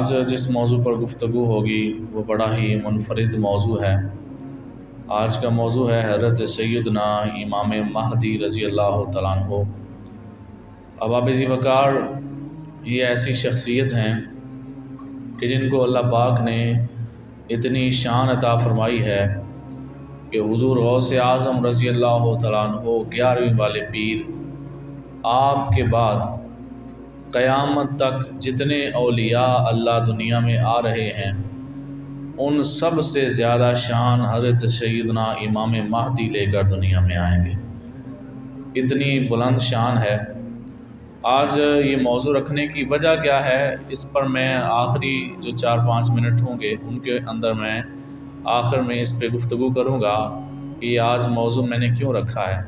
آج جس موضوع پر گفتگو ہوگی وہ بڑا ہی منفرد موضوع ہے۔ آج کا موضوع ہے حضرت سیدنا امام مہدی رضی اللہ تعالیٰ عنہ۔ ابا ذی وقار یہ ایسی شخصیت ہیں کہ جن کو اللہ پاک نے اتنی شان عطا فرمائی ہے کہ حضور غوث اعظم رضی اللہ تعالیٰ عنہ 11ویں والے پیر آپ کے بعد قیامت تک جتنے اولیاء اللہ دنیا میں آ رہے ہیں ان سب سے زیادہ شان حضرت سیدنا امام مہدی لے کر دنیا میں آئیں گے۔ اتنی بلند شان ہے۔ آج یہ موضوع رکھنے کی وجہ کیا ہے، اس پر میں آخری جو 4-5 منٹ ہوں گے ان کے اندر میں آخر میں اس پہ گفتگو کروں گا کہ یہ آج موضوع میں نے کیوں رکھا ہے۔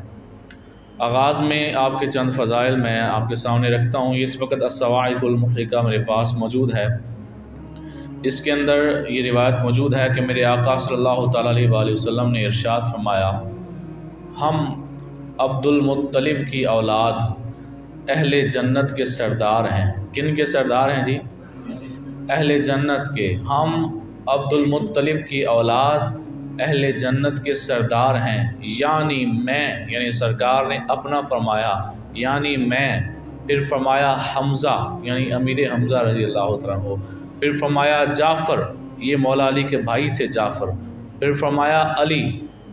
آغاز میں آپ کے چند فضائل میں آپ کے سامنے رکھتا ہوں۔ اس وقت الصواعق المحرقہ میرے پاس موجود ہے۔ اس کے اندر یہ روایت موجود ہے کہ میرے آقا صلی اللہ تعالیٰ علیہ وآلہ وسلم نے ارشاد فرمایا، ہم عبد المطلب کی اولاد اہل جنت کے سردار ہیں۔ کن کے سردار ہیں جی؟ اہل جنت کے۔ ہم عبد المطلب کی اولاد اہل جنت کے سردار ہیں، یعنی میں، یعنی سرکار نے اپنا فرمایا، یعنی میں، پھر فرمایا حمزہ یعنی امیر حمزہ رضی اللہ تعالیٰ عنہ، پھر فرمایا جعفر، یہ مولا علی کے بھائی تھے جعفر، پھر فرمایا علی،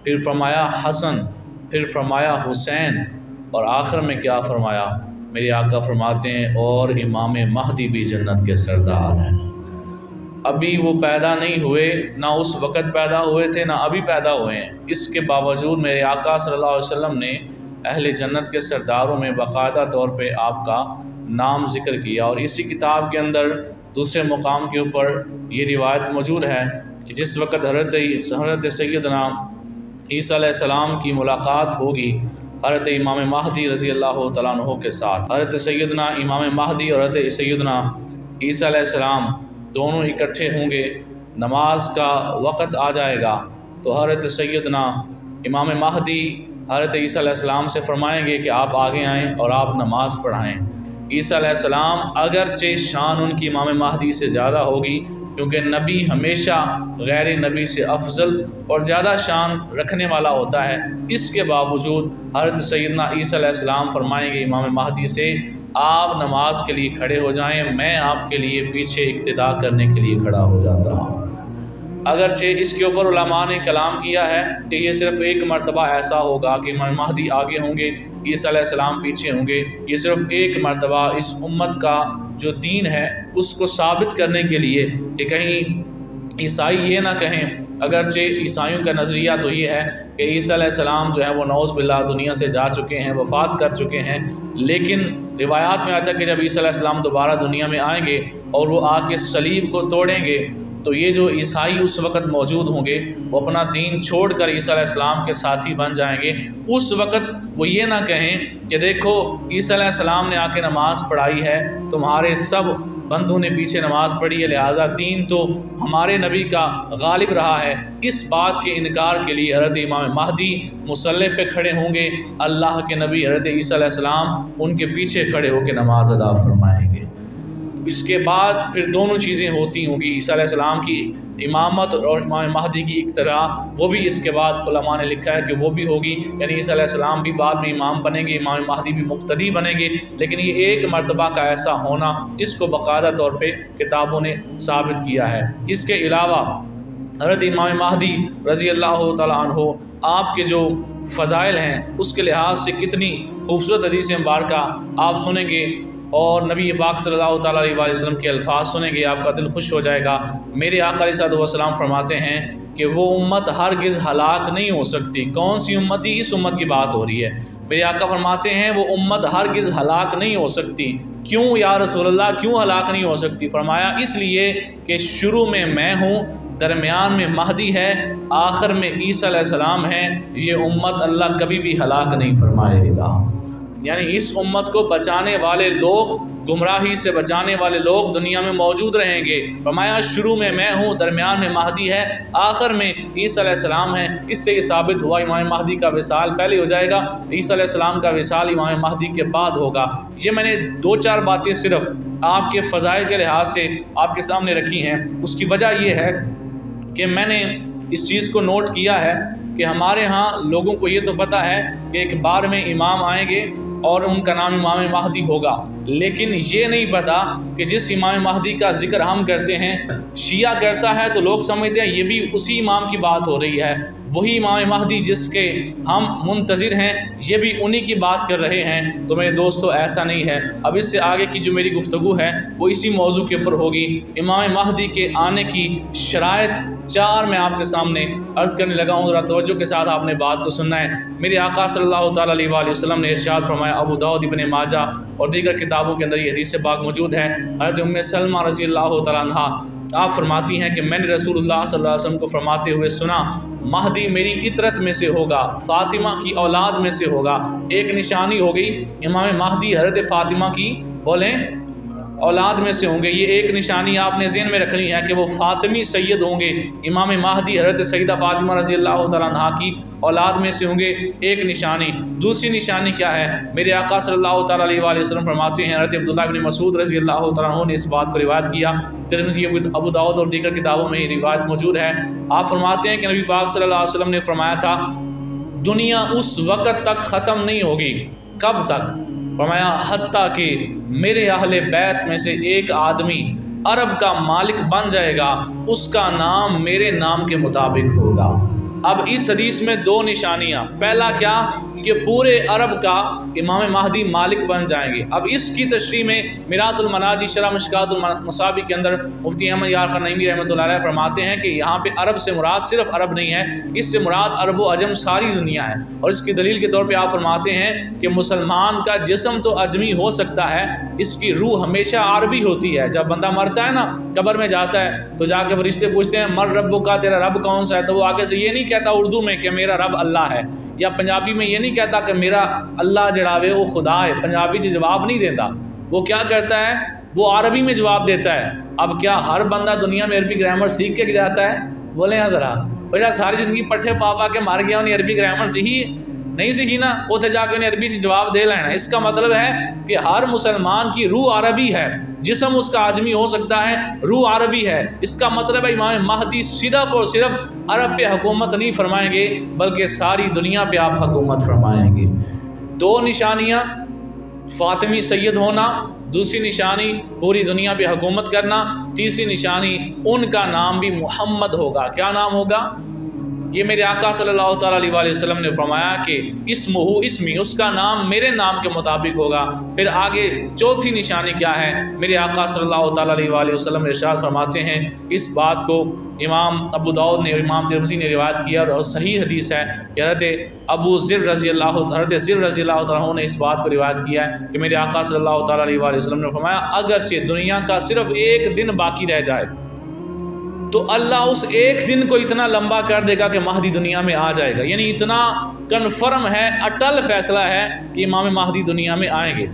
پھر فرمایا حسن، پھر فرمایا حسین، اور آخر میں کیا فرمایا؟ میرے آقا فرماتے ہیں اور امام مہدی بھی جنت کے سردار ہیں۔ ابھی وہ پیدا نہیں ہوئے، نہ اس وقت پیدا ہوئے تھے نہ ابھی پیدا ہوئے ہیں، اس کے باوجود میرے آقا صلی اللہ علیہ وسلم نے اہل جنت کے سرداروں میں باقاعدہ طور پہ آپ کا نام ذکر کیا۔ اور اسی کتاب کے اندر دوسرے مقام کے اوپر یہ روایت موجود ہے کہ جس وقت حضرت سیدنا عیسیٰ علیہ السلام کی ملاقات ہوگی حضرت امام مہدی رضی اللہ تعالیٰ عنہ کے ساتھ، حضرت سیدنا امام مہدی اور حضرت سیدنا عیسیٰ علیہ السلام دونوں اکٹھے ہوں گے، نماز کا وقت آ جائے گا تو حضرت سیدنا امام مہدی حضرت عیسیٰ علیہ السلام سے فرمائیں گے کہ آپ آگے آئیں اور آپ نماز پڑھائیں۔ عیسیٰ علیہ السلام اگرچہ شان ان کی امام مہدی سے زیادہ ہوگی، کیونکہ نبی ہمیشہ غیر نبی سے افضل اور زیادہ شان رکھنے والا ہوتا ہے، اس کے باوجود حضرت سیدنا عیسیٰ علیہ السلام فرمائیں گے امام مہدی سے آپ نماز کے لیے کھڑے ہو جائیں، میں آپ کے لیے پیچھے اقتداء کرنے کے لیے کھڑا ہو جاتا ہوں۔ اگرچہ اس کے اوپر علماء نے کلام کیا ہے کہ یہ صرف ایک مرتبہ ایسا ہوگا کہ امام مہدی آگے ہوں گے، عیسیٰ علیہ السلام پیچھے ہوں گے، یہ صرف ایک مرتبہ اس امت کا جو دین ہے اس کو ثابت کرنے کے لیے کہ کہیں عیسائی یہ نہ کہیں، اگرچہ عیسائیوں کا نظریہ تو یہ ہے کہ عیسیٰ علیہ السلام جو ہے وہ نعوذ باللہ دنیا سے جا چکے ہیں، وفات کر چکے ہیں، لیکن روایات میں آتا ہے کہ جب عیسیٰ علیہ السلام دوبارہ دنیا میں آئیں گے اور وہ آ کے صلیب کو توڑیں گے تو یہ جو عیسائی اس وقت موجود ہوں گے وہ اپنا دین چھوڑ کر عیسیٰ علیہ السلام کے ساتھی بن جائیں گے۔ اس وقت وہ یہ نہ کہیں کہ دیکھو عیسیٰ علیہ السلام نے آ کے نماز پڑھائی ہے، تمہارے سب بندوں نے پیچھے نماز پڑھی ہے، لہٰذا دین تو ہمارے نبی کا غالب رہا ہے۔ اس بات کے انکار کے لیے حضرت امام مہدی مصلی پہ کھڑے ہوں گے، اللہ کے نبی حضرت عیسیٰ علیہ السلام ان کے پیچھے کھڑے ہو کے نماز ادا فرمائیں گے۔ اس کے بعد پھر دونوں چیزیں ہوتی ہوں گی، عیسیٰ علیہ السلام کی امامت اور امام مہدی کی اقتداء، وہ بھی اس کے بعد علماء نے لکھا ہے کہ وہ بھی ہوگی، یعنی عیسیٰ علیہ السلام بھی بعد میں امام بنیں گے، امام مہدی بھی مقتدی بنیں گے، لیکن یہ ایک مرتبہ کا ایسا ہونا اس کو باقاعدہ طور پہ کتابوں نے ثابت کیا ہے۔ اس کے علاوہ حضرت امام مہدی رضی اللہ تعالیٰ عنہ آپ کے جو فضائل ہیں اس کے لحاظ سے کتنی خوبصورت حدیث مبارکہ آپ سنیں گے اور نبی پاک صلی اللہ تعالیٰ علیہ وسلم کے الفاظ سنیں گے آپ کا دل خوش ہو جائے گا۔ میرے آقا علیہ السلام فرماتے ہیں کہ وہ امت ہرگز ہلاک نہیں ہو سکتی۔ کون سی امت ہی؟ اس امت کی بات ہو رہی ہے۔ میرے آقا فرماتے ہیں وہ امت ہرگز ہلاک نہیں ہو سکتی۔ کیوں یا رسول اللہ، کیوں ہلاک نہیں ہو سکتی؟ فرمایا اس لیے کہ شروع میں ہوں، درمیان میں مہدی ہے، آخر میں عیسیٰ علیہ السلام ہیں، یہ امت اللہ کبھی بھی ہلاک نہیں فرمائے گا۔ یعنی اس امت کو بچانے والے لوگ گمراہی سے بچانے والے لوگ دنیا میں موجود رہیں گے۔ فرمایا شروع میں ہوں، درمیان میں مہدی ہے، آخر میں عیسیٰ علیہ السلام ہے۔ اس سے یہ ثابت ہوا امام مہدی کا وصال پہلے ہو جائے گا، عیسیٰ علیہ السلام کا وصال امام مہدی کے بعد ہوگا۔ یہ میں نے 2-4 باتیں صرف آپ کے فضائل کے لحاظ سے آپ کے سامنے رکھی ہیں۔ اس کی وجہ یہ ہے کہ میں نے اس چیز کو نوٹ کیا ہے کہ ہمارے ہاں لوگوں کو یہ تو پتہ ہے کہ ایک بار میں امام آئیں گے اور ان کا نام امام مہدی ہوگا، لیکن یہ نہیں پتہ کہ جس امام مہدی کا ذکر ہم کرتے ہیں شیعہ کرتا ہے تو لوگ سمجھتے ہیں یہ بھی اسی امام کی بات ہو رہی ہے، وہی امام مہدی جس کے ہم منتظر ہیں یہ بھی انہی کی بات کر رہے ہیں۔ تو میرے دوستو ایسا نہیں ہے۔ اب اس سے آگے کی جو میری گفتگو ہے وہ اسی موضوع کے اوپر ہوگی۔ امام مہدی کے آنے کی شرائط 4 میں آپ کے سامنے عرض کرنے لگا ہوں، ذرا توجہ کے ساتھ آپ نے بات کو سننا ہے۔ میرے آقا صلی اللہ تعالیٰ علیہ وآلہ وسلم نے ارشاد فرمایا، ابو داؤد، ابن ماجہ اور دیگر کتابوں کے اندر یہ حدیث پاک موجود ہے، حضرت ام سلمہ رضی اللہ تعالیٰ عنہا آپ فرماتی ہیں کہ میں نے رسول اللہ صلی اللہ علیہ وسلم کو فرماتے ہوئے سنا، مہدی میری اطرت میں سے ہوگا، فاطمہ کی اولاد میں سے ہوگا۔ ایک نشانی ہو گئی، امام مہدی حضرت فاطمہ کی بولیں اولاد میں سے ہوں گے۔ یہ ایک نشانی آپ نے ذہن میں رکھنی ہے کہ وہ فاطمی سید ہوں گے، امام مہدی حضرت سیدہ فاطمہ رضی اللہ تعالیٰ عنہا کی اولاد میں سے ہوں گے، ایک نشانی۔ دوسری نشانی کیا ہے؟ میرے آقا صلی اللہ تعالیٰ علیہ وآلہ وسلم فرماتے ہیں، حضرت عبداللہ بن مسعود رضی اللہ تعالیٰ عنہ نے اس بات کو روایت کیا، ترمذی، ابو داؤد اور دیگر کتابوں میں یہ روایت موجود ہے۔ آپ فرماتے ہیں کہ نبی پاک صلی اللہ علیہ وسلم نے فرمایا تھا دنیا اس وقت تک ختم نہیں ہوگی۔ کب تک؟ فرمایا حتیٰ کہ میرے اہل بیت میں سے ایک آدمی عرب کا مالک بن جائے گا، اس کا نام میرے نام کے مطابق ہوگا۔ اب اس حدیث میں 2 نشانیاں، پہلا کیا کہ پورے عرب کا امام مہدی مالک بن جائیں گے۔ اب اس کی تشریح میں میرات المناجی شرح مشکات المصابیح کے اندر مفتی احمد یار خان نعیمی رحمۃ اللہ علیہ فرماتے ہیں کہ یہاں پہ عرب سے مراد صرف عرب نہیں ہے، اس سے مراد عرب و عجم ساری دنیا ہے۔ اور اس کی دلیل کے طور پہ آپ فرماتے ہیں کہ مسلمان کا جسم تو عجمی ہو سکتا ہے، اس کی روح ہمیشہ عربی ہوتی ہے۔ جب بندہ مرتا ہے نا، قبر میں جاتا ہے تو جا کے فرشتے پوچھتے ہیں مر ربو کا، تیرا رب کون سا ہے؟ تو وہ آگے سے یہ نہیں کہتا اردو میں کہ میرا رب اللہ ہے، یا پنجابی میں یہ نہیں کہتا کہ میرا اللہ جڑاوے وہ خدا ہے، پنجابی سے جواب نہیں دیتا، وہ کیا کرتا ہے؟ وہ عربی میں جواب دیتا ہے۔ اب کیا ہر بندہ دنیا میں عربی گرامر سیکھ کے جاتا ہے؟ بولیں ہاں ذرا، وجہ ساری زندگی پٹھے پاپا کے مار گیا، انہیں عربی گرامر سیکھی نہیں سیکھی نا، وہ تھے جا کے انہیں عربی سے جواب دے لینا۔ اس کا مطلب ہے کہ ہر مسلمان کی روح عربی ہے، جسم اس کا عجمی ہو سکتا ہے، روح عربی ہے۔ اس کا مطلب ہے امام مہدی صرف اور صرف عرب پہ حکومت نہیں فرمائیں گے بلکہ ساری دنیا پہ آپ حکومت فرمائیں گے۔ 2 نشانیاں، فاطمی سید ہونا، دوسری نشانی پوری دنیا پہ حکومت کرنا، تیسری نشانی ان کا نام بھی محمد ہوگا۔ کیا نام ہوگا؟ یہ میرے آقا صلی اللہ تعالیٰ علیہ وآلہ وسلم نے فرمایا کہ اسمہ اسمی، اس کا نام میرے نام کے مطابق ہوگا۔ پھر آگے چوتھی نشانی کیا ہے؟ میرے آقا صلی اللہ تعالیٰ علیہ وآلہ وسلم ارشاد فرماتے ہیں، اس بات کو امام ابو داؤد نے اور امام ترمذی نے روایت کیا اور صحیح حدیث ہے، حضرت ذر رضی اللہ تعالیٰ عنہ نے اس بات کو روایت کیا ہے کہ میرے آقا صلی اللہ تعالیٰ علیہ وآلہ وسلم نے فرمایا اگرچہ دنیا کا صرف ایک دن باقی رہ جائے تو اللہ اس ایک دن کو اتنا لمبا کر دے گا کہ مہدی دنیا میں آ جائے گا۔ یعنی اتنا کنفرم ہے، اٹل فیصلہ ہے کہ امام مہدی دنیا میں آئیں گے۔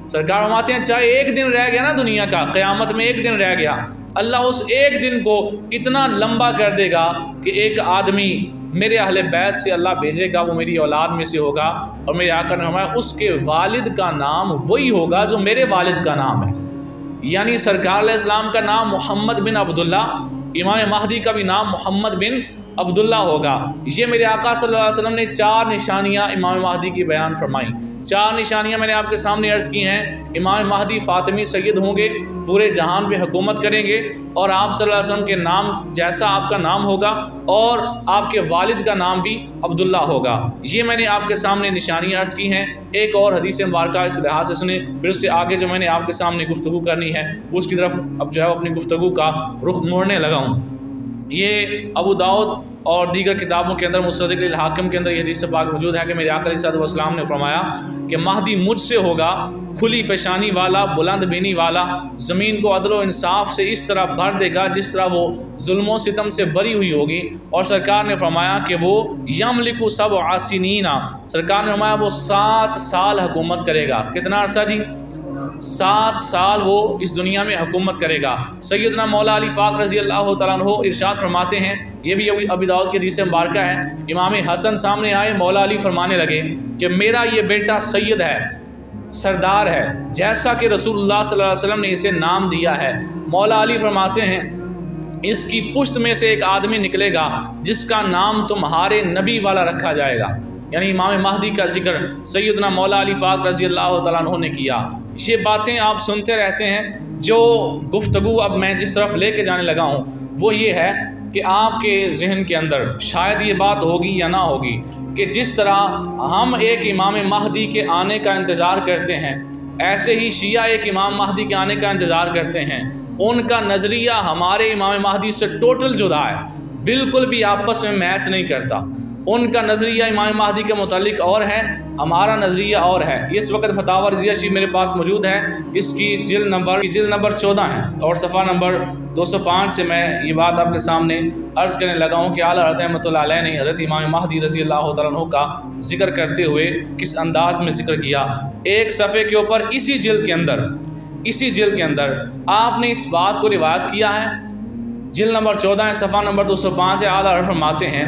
سرکار فرماتے ہیں چاہے ایک دن رہ گیا نا دنیا کا، قیامت میں ایک دن رہ گیا، اللہ اس ایک دن کو اتنا لمبا کر دے گا کہ ایک آدمی میرے اہل بیت سے اللہ بھیجے گا، وہ میری اولاد میں سے ہوگا، اور میرے آقا نے فرمایا اس کے والد کا نام وہی ہوگا جو میرے والد کا نام ہے۔ یعنی سرکار علیہ السلام کا نام محمد بن عبداللہ، امام مہدی کا بھی نام محمد بن عبداللہ ہوگا۔ یہ میرے آقا صلی اللہ علیہ وسلم نے 4 نشانیاں امام مہدی کی بیان فرمائیں۔ 4 نشانیاں میں نے آپ کے سامنے عرض کی ہیں۔ امام مہدی فاطمی سید ہوں گے، پورے جہان پہ حکومت کریں گے، اور آپ صلی اللہ علیہ وسلم کے نام جیسا آپ کا نام ہوگا اور آپ کے والد کا نام بھی عبداللہ ہوگا۔ یہ میں نے آپ کے سامنے نشانیاں عرض کی ہیں۔ ایک اور حدیث مبارکہ اس لحاظ سے سنیں، پھر اس سے آگے جو میں نے آپ کے سامنے گفتگو کرنی ہے اس کی طرف اب جو ہے اپنی گفتگو کا رخ موڑنے لگا ہوں۔ یہ ابو داؤد اور دیگر کتابوں کے اندر مستدرک الحاکم کے اندر یہ حدیث پاک موجود ہے کہ میرے آقا علیہ السلام نے فرمایا کہ مہدی مجھ سے ہوگا، کھلی پیشانی والا، بلند بینی والا، زمین کو عدل و انصاف سے اس طرح بھر دے گا جس طرح وہ ظلم و ستم سے بری ہوئی ہوگی۔ اور سرکار نے فرمایا کہ وہ یملک 7 سنین، سرکار نے فرمایا وہ 7 سال حکومت کرے گا۔ کتنا عرصہ جی؟ 7 سال وہ اس دنیا میں حکومت کرے گا۔ سیدنا مولا علی پاک رضی اللہ تعالیٰ عنہ ارشاد فرماتے ہیں، یہ بھی ابی داؤد کی حدیث مبارکہ ہے، امام حسن سامنے آئے، مولا علی فرمانے لگے کہ میرا یہ بیٹا سید ہے، سردار ہے، جیسا کہ رسول اللہ صلی اللہ علیہ وسلم نے اسے نام دیا ہے۔ مولا علی فرماتے ہیں اس کی پشت میں سے ایک آدمی نکلے گا جس کا نام تمہارے نبی والا رکھا جائے گا، یعنی امام مہدی کا ذکر سیدنا مولا علی پاک رضی اللہ تعالیٰ عنہ نے کیا۔ یہ باتیں آپ سنتے رہتے ہیں۔ جو گفتگو اب میں جس طرف لے کے جانے لگا ہوں وہ یہ ہے کہ آپ کے ذہن کے اندر شاید یہ بات ہوگی یا نہ ہوگی کہ جس طرح ہم ایک امام مہدی کے آنے کا انتظار کرتے ہیں، ایسے ہی شیعہ ایک امام مہدی کے آنے کا انتظار کرتے ہیں۔ ان کا نظریہ ہمارے امام مہدی سے ٹوٹل جدا ہے، بالکل بھی آپس میں میچ نہیں کرتا۔ ان کا نظریہ امام مہدی کے متعلق اور ہے، ہمارا نظریہ اور ہے۔ اس وقت فتاوی رضیہ شریف میرے پاس موجود ہے، اس کی جلد نمبر 14 ہے اور صفحہ نمبر 205 سے میں یہ بات آپ کے سامنے عرض کرنے لگا ہوں کہ اعلیٰ حضرت رحمۃ اللہ علیہ نے حضرت امام مہدی رضی اللہ تعالیٰ عنہ کا ذکر کرتے ہوئے کس انداز میں ذکر کیا۔ ایک صفحے کے اوپر اسی جلد کے اندر آپ نے اس بات کو روایت کیا ہے، جلد نمبر 14 ہے، صفحہ نمبر 205 ہے۔ اعلیٰ حضرت فرماتے ہیں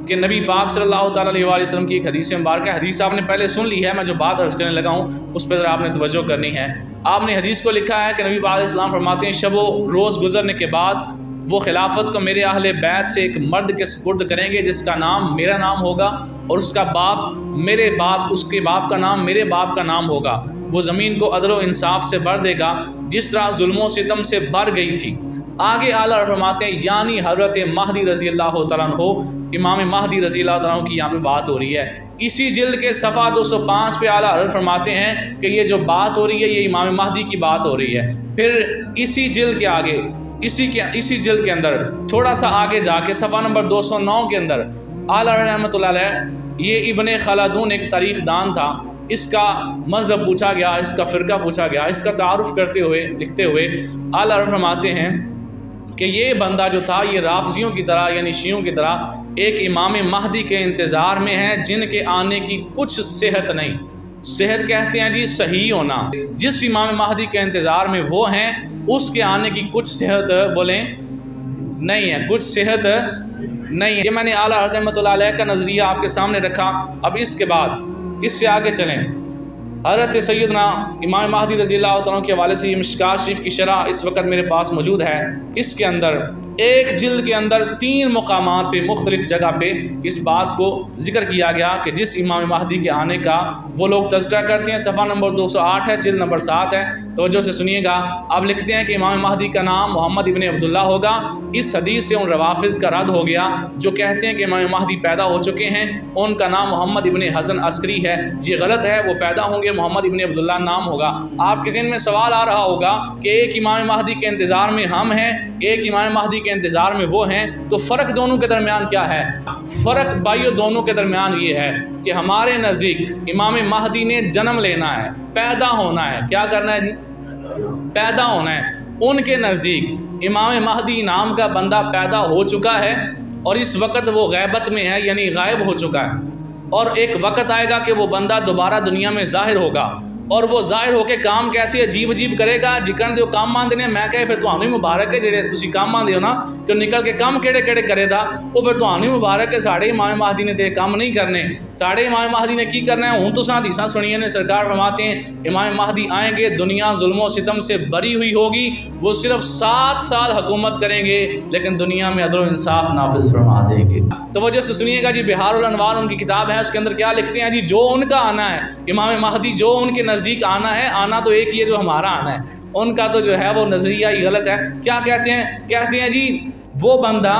کہ نبی پاک صلی اللہ تعالیٰ علیہ وسلم کی ایک حدیث مبارکہ، حدیث آپ نے پہلے سن لی ہے، میں جو بات عرض کرنے لگا ہوں اس پہ ذرا آپ نے توجہ کرنی ہے۔ آپ نے حدیث کو لکھا ہے کہ نبی پاک علیہ السلام فرماتے ہیں شب و روز گزرنے کے بعد وہ خلافت کو میرے اہل بیت سے ایک مرد کے سپرد کریں گے جس کا نام میرا نام ہوگا اور اس کا باپ میرے باپ، اس کے باپ کا نام میرے باپ کا نام ہوگا۔ وہ زمین کو عدل و انصاف سے بھر دے گا جس طرح ظلم و ستم سے بھر گئی تھی۔ آگے اعلیٰ فرماتے ہیں یعنی حضرت مہدی رضی اللہ تعالیٰ عنہ، امام مہدی رضی اللہ تعالیٰ عنہ کی یہاں پہ بات ہو رہی ہے۔ اسی جلد کے صفحہ 205 پہ اعلیٰ حضرت فرماتے ہیں کہ یہ جو بات ہو رہی ہے یہ امام مہدی کی بات ہو رہی ہے۔ پھر اسی جلد کے آگے اسی جلد کے اندر تھوڑا سا آگے جا کے صفحہ نمبر 209 کے اندر اعلیٰ رحمۃ اللہ علیہ، یہ ابن خلدون ایک تاریخ دان تھا، اس کا مذہب پوچھا گیا، اس کا فرقہ پوچھا گیا، اس کا تعارف لکھتے ہوئے اعلیٰ فرماتے ہیں کہ یہ بندہ جو تھا یہ رافضیوں کی طرح یعنی شیعوں کی طرح ایک امام مہدی کے انتظار میں ہے جن کے آنے کی کچھ صحت نہیں۔ صحت کہتے ہیں جی صحیح ہونا، جس امام مہدی کے انتظار میں وہ ہیں اس کے آنے کی کچھ صحت بولیں نہیں ہے، کچھ صحت نہیں ہے۔ یہ میں نے اعلیٰ حضرت رحمۃ اللہ علیہ کا نظریہ آپ کے سامنے رکھا۔ اب اس کے بعد اس سے آگے چلیں، حضرت سیدنا امام مہدی رضی اللہ تعالیٰ کے حوالے سے یہ مشکات شریف کی شرح اس وقت میرے پاس موجود ہے۔ اس کے اندر ایک جلد کے اندر 3 مقامات پہ مختلف جگہ پہ اس بات کو ذکر کیا گیا کہ جس امام مہدی کے آنے کا وہ لوگ تذکرہ کرتے ہیں۔ صفحہ نمبر 208 ہے، جلد نمبر 7 ہے، توجہ سے سنیے گا۔ آپ لکھتے ہیں کہ امام مہدی کا نام محمد ابن عبداللہ ہوگا۔ اس حدیث سے ان روافظ کا رد ہو گیا جو کہتے ہیں کہ امام مہدی پیدا ہو چکے ہیں، ان کا نام محمد ابن حسن عسکری ہے، یہ غلط ہے، وہ پیدا ہوں گے، محمد ابن عبداللہ نام ہوگا۔ آپ کے ذہن میں سوال آ رہا ہوگا کہ ایک امام مہدی کے انتظار میں ہم ہیں، ایک امام مہدی کے انتظار میں وہ ہیں، تو فرق دونوں کے درمیان کیا ہے؟ فرق بھائیو دونوں کے درمیان یہ ہے کہ ہمارے نزدیک امام مہدی نے جنم لینا ہے، پیدا ہونا ہے۔ کیا کرنا ہے جی؟ پیدا ہونا ہے۔ ان کے نزدیک امام مہدی نام کا بندہ پیدا ہو چکا ہے اور اس وقت وہ غیبت میں ہے یعنی غائب ہو چکا ہے، اور ایک وقت آئے گا کہ وہ بندہ دوبارہ دنیا میں ظاہر ہوگا، اور وہ ظاہر ہو کے کام کیسے عجیب کرے گا جکن دے کام ماندے نے۔ میں کہے پھر تانوں ہی مبارک ہے جڑے تسی کام ماندے ہو نا کہ نکل کے کام کیڑے کرے دا، وہ پھر تانوں ہی مبارک ہے۔ ساڑے امام مہدی نے تے کام نہیں کرنے، ساڑے امام مہدی نے کی کرنا ہے؟ ہوں تو ساتھ حدیثاں سنیے نے، سرکار فرماتے ہیں امام مہدی آئیں گے، دنیا ظلم و ستم سے بری ہوئی ہوگی، وہ صرف 7 سال حکومت کریں گے لیکن دنیا میں عدل و انصاف نافذ فرما دیں گے۔ توجہ سے سنیے گا جی، بہار الانوار ان کی کتاب ہے، اس کے اندر کیا لکھتے ہیں جی؟ جو ان کا آنا ہے امام مہدی، جو ان کے نزدیک آنا ہے، آنا تو ایک ہی ہے جو ہمارا آنا ہے، ان کا تو جو ہے وہ نظریہ ہی غلط ہے۔ کیا کہتے ہیں؟ کہتے ہیں جی وہ بندہ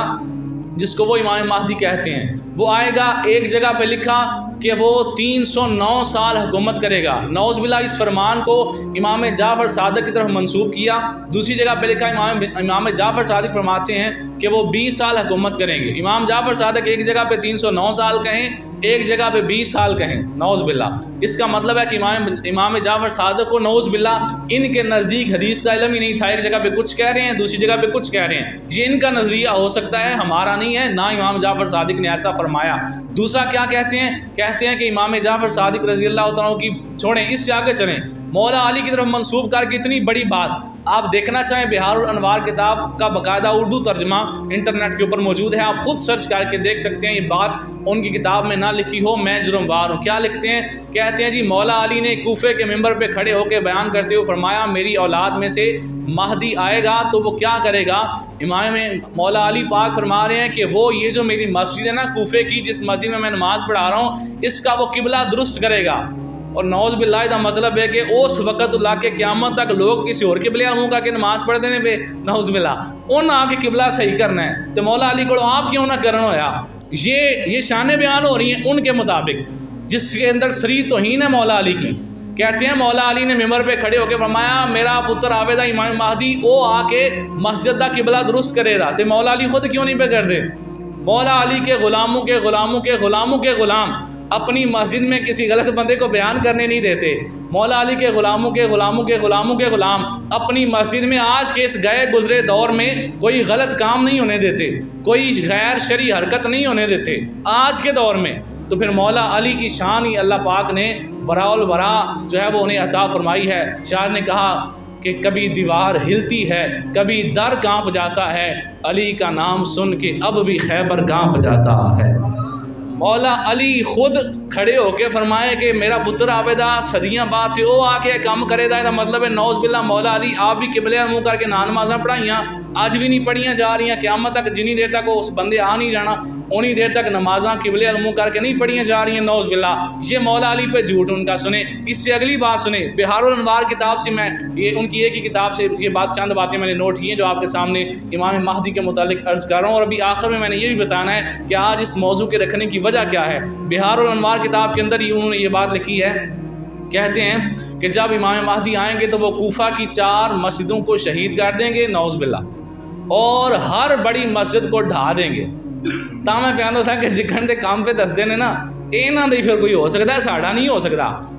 جس کو وہ امام مہدی کہتے ہیں وہ آئے گا، ایک جگہ پہ لکھا کہ وہ 309 سال حکومت کرے گا۔ نعوذ باللہ اس فرمان کو امام جعفر صادق کی طرف منسوب کیا۔ دوسری جگہ پہ لکھا امام جعفر صادق فرماتے ہیں کہ وہ 20 سال حکومت کریں گے۔ امام جعفر صادق ایک جگہ پہ 309 سال کہیں، ایک جگہ پہ 20 سال کہیں، نعوذ باللہ۔ اس کا مطلب ہے کہ امام جعفر صادق کو نعوذ باللہ ان کے نزدیک حدیث کا علم ہی نہیں تھا، ایک جگہ پہ کچھ کہہ رہے ہیں، دوسری جگہ پہ کچھ کہہ رہے ہیں۔ یہ ان کا نظریہ ہو سکتا ہے، ہمارا نہیں ہے، نہ امام جعفر صادق نے ایسا فرمایا۔ دوسرا کیا کہتے ہیں؟ کہتے ہیں کہ امام جعفر صادق رضی اللہ تعالیٰ کی چھوڑیں، اس سے آگے چلیں، مولا علی کی طرف منسوب کر کے اتنی بڑی بات. آپ دیکھنا چاہیں بہار الانوار کتاب کا باقاعدہ اردو ترجمہ انٹرنیٹ کے اوپر موجود ہے, آپ خود سرچ کر کے دیکھ سکتے ہیں. یہ بات ان کی کتاب میں نہ لکھی ہو, میں جرم وار ہوں. کیا لکھتے ہیں؟ کہتے ہیں جی مولا علی نے کوفے کے ممبر پہ کھڑے ہو کے بیان کرتے ہوئے فرمایا میری اولاد میں سے مہدی آئے گا تو وہ کیا کرے گا. امام مولا علی پاک فرما رہے ہیں کہ وہ یہ جو میری مسجد ہے نا کوفے کی, جس مسجد میں نماز پڑھا رہا ہوں, اس کا وہ قبلہ درست کرے گا. اور نعوذ باللہ دا مطلب ہے کہ اس وقت اللہ کے قیامت تک لوگ کسی اور قبلے منہ کر کے نماز پڑھ دینے پہ نعوذ باللہ ان آ کے قبلہ صحیح کرنا ہے. تو مولا علی کو آپ کیوں نہ کرنا ہویا. یہ شان بیان ہو رہی ہیں ان کے مطابق جس کے اندر سری توہین ہے مولا علی کی. کہتے ہیں مولا علی نے ممبر پہ کھڑے ہو کے فرمایا میرا پتر آوے دا امام مہدی او آ کے مسجد دا قبلہ درست کرے رہا. تو مولا علی خود کیوں نہیں پہ کر دے. مولا علی کے غلاموں کے غلاموں کے غلاموں کے غلام اپنی مسجد میں کسی غلط بندے کو بیان کرنے نہیں دیتے. مولا علی کے غلاموں کے غلاموں کے غلاموں کے غلام اپنی مسجد میں آج کے اس گئے گزرے دور میں کوئی غلط کام نہیں ہونے دیتے, کوئی غیر شرعی حرکت نہیں ہونے دیتے آج کے دور میں. تو پھر مولا علی کی شان ہی اللہ پاک نے وراء الورا جو ہے وہ انہیں عطا فرمائی ہے. شاعر نے کہا کہ کبھی دیوار ہلتی ہے کبھی در کانپ جاتا ہے, علی کا نام سن کے اب بھی خیبر کانپ جاتا ہے. مولا علی خود کھڑے ہو کے فرمائے کہ میرا پتر عابدہ صدیاں بعد تھے وہ آ کے کام کرے دا. مطلب ہے نعوذ باللہ مولا علی آپ بھی قبلے منہ کر کے نمازاں پڑھائیاں آج بھی نہیں پڑھیاں جا رہی ہیں. قیامت تک جنی دیر تک اس بندے آ نہیں جانا انہی دیر تک نمازاں قبلے منہ کر کے نہیں پڑھیاں جا رہی ہیں. نعوذ باللہ یہ مولا علی پہ جھوٹ ان کا سنیں. اس سے اگلی بات سنیں, بہار الانوار کتاب سے میں یہ ان کی ایک ہی کتاب سے یہ بات چند باتیں میں نے نوٹ کی ہیں جو آپ کے سامنے امام مہدی کے متعلق عرض کر رہا ہوں. اور ابھی آخر میں نے یہ بھی بتانا ہے کہ آج اس موضوع کے رکھنے کی وجہ کیا ہے. بہار الانوار کتاب کے اندر ہی انہوں نے یہ بات لکھی ہے. کہتے ہیں کہ جب امام مہدی آئیں گے تو وہ کوفہ کی 4 مسجدوں کو شہید کر دیں گے نعوذ باللہ, اور ہر بڑی مسجد کو ڈھا دیں گے. ਤਾਂ ਮੈਂ ਕਹਿੰਦਾ ਸਾਂ ਕਿ ਜਿੱਕਣ ਦੇ ਕੰਮ ਤੇ ਦੱਸਦੇ ਨੇ ਨਾ ਇਹਨਾਂ ਦੇ ਫਿਰ ਕੋਈ ਹੋ ਸਕਦਾ, ਸਾਡਾ ਨਹੀਂ ਹੋ ਸਕਦਾ.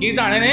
ਕੀ ਢਾਣੇ ਨੇ?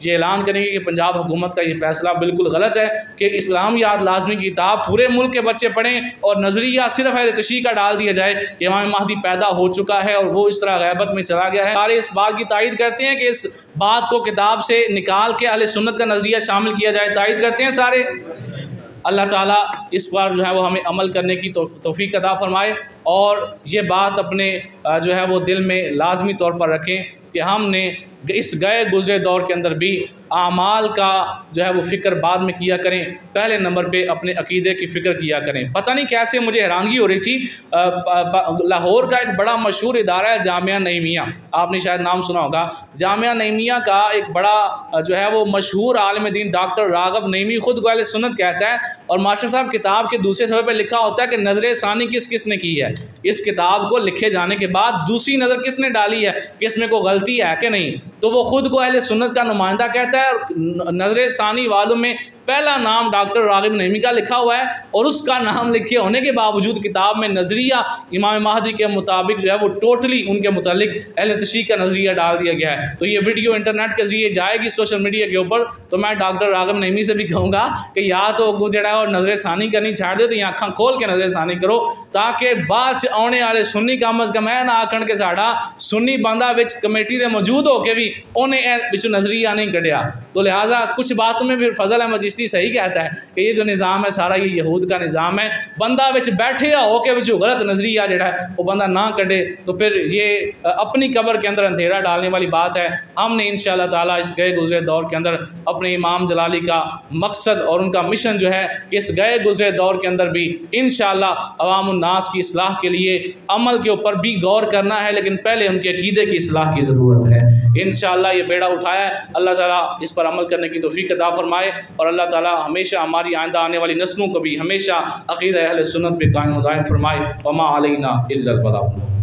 یہ اعلان کریں گے کہ پنجاب حکومت کا یہ فیصلہ بالکل غلط ہے کہ اسلامیات لازمی کتاب پورے ملک کے بچے پڑھیں اور نظریہ صرف اہل تشیع کا ڈال دیا جائے کہ امام مہدی پیدا ہو چکا ہے اور وہ اس طرح غیبت میں چلا گیا ہے۔ سارے اس بات کی تائید کرتے ہیں کہ اس بات کو کتاب سے نکال کے اہل سنت کا نظریہ شامل کیا جائے، تائید کرتے ہیں سارے؟ اللہ تعالیٰ اس پر جو ہے وہ ہمیں عمل کرنے کی توفیق عطا فرمائے اور یہ بات اپنے جو ہے وہ دل میں لازمی طور پر رکھیں کہ ہم نے اس گئے گزرے دور کے اندر بھی اعمال کا جو ہے وہ فکر بعد میں کیا کریں، پہلے نمبر پہ اپنے عقیدے کی فکر کیا کریں۔ پتہ نہیں کیسے مجھے حیرانگی ہو رہی تھی، لاہور کا ایک بڑا مشہور ادارہ ہے جامعہ نعیمیہ، آپ نے شاید نام سنا ہوگا۔ جامعہ نعیمیہ کا ایک بڑا جو ہے وہ مشہور عالم دین ڈاکٹر راغب نعیمی خود کو اہل سنت کہتا ہے، اور ماشاء صاحب کتاب کے دوسرے صفحے پہ لکھا ہوتا ہے کہ نظر ثانی کس کس نے کی ہے۔ اس کتاب کو لکھے جانے کے بعد دوسری نظر کس نے ڈالی ہے کہ اس میں کوئی غلطی ہے کہ نہیں، تو وہ خود کو اہل سنت کا نمائندہ کہتا ہے اور نظر ثانی والوں میں پہلا نام ڈاکٹر راغب نعیمی کا لکھا ہوا ہے، اور اس کا نام لکھے ہونے کے باوجود کتاب میں نظریہ امام مہدی کے مطابق جو ہے وہ ٹوٹلی ان کے متعلق اہل تشیع کا نظریہ ڈال دیا گیا ہے۔ تو یہ ویڈیو انٹرنیٹ کے ذریعے جائے گی سوشل میڈیا کے اوپر، تو میں ڈاکٹر راغب نعیمی سے بھی کہوں گا کہ یا تو جڑا ہے نظر ثانی کرنی چھاڑ دے، تو یہ آنکھاں کھول کے نظر ثانی کرو، تاکہ بعد آنے والے سنی کم از کم نہ آکھن کے ساڈا سنی بندہ وچ کمیٹی دے موجود ہو کے بھی انہیں وچوں نظریہ نہیں کڈیا۔ تو لہٰذا کچھ باتوں میں پھر فضل احمد چشتی صحیح کہتا ہے کہ یہ جو نظام ہے سارا یہ یہود کا نظام ہے، بندہ وچ بیٹھے ہو کے وچ غلط نظریہ جڑا ہے وہ بندہ نہ کڈے تو پھر یہ اپنی قبر کے اندر اندھیرا ڈالنے والی بات ہے۔ ہم نے انشاءاللہ تعالیٰ اس گئے گزرے دور کے اندر اپنے امام جلالی کا مقصد اور ان کا مشن جو ہے کہ اس گئے گزرے دور کے اندر بھی انشاءاللہ عوام الناس کی اصلاح کے لیے عمل کے اوپر بھی غور کرنا ہے، لیکن پہلے ان کے عقیدے کی اصلاح کی ضرورت ہے۔ انشاءاللہ یہ بیڑا اٹھایا ہے، اللہ تعالیٰ اس پر عمل کرنے کی توفیق عطا فرمائے، اور اللہ تعالیٰ ہمیشہ ہماری آئندہ آنے والی نسلوں کو بھی ہمیشہ عقیدہ اہل سنت پہ قائم و دائم فرمائے۔ وما علینا الا البلاغ۔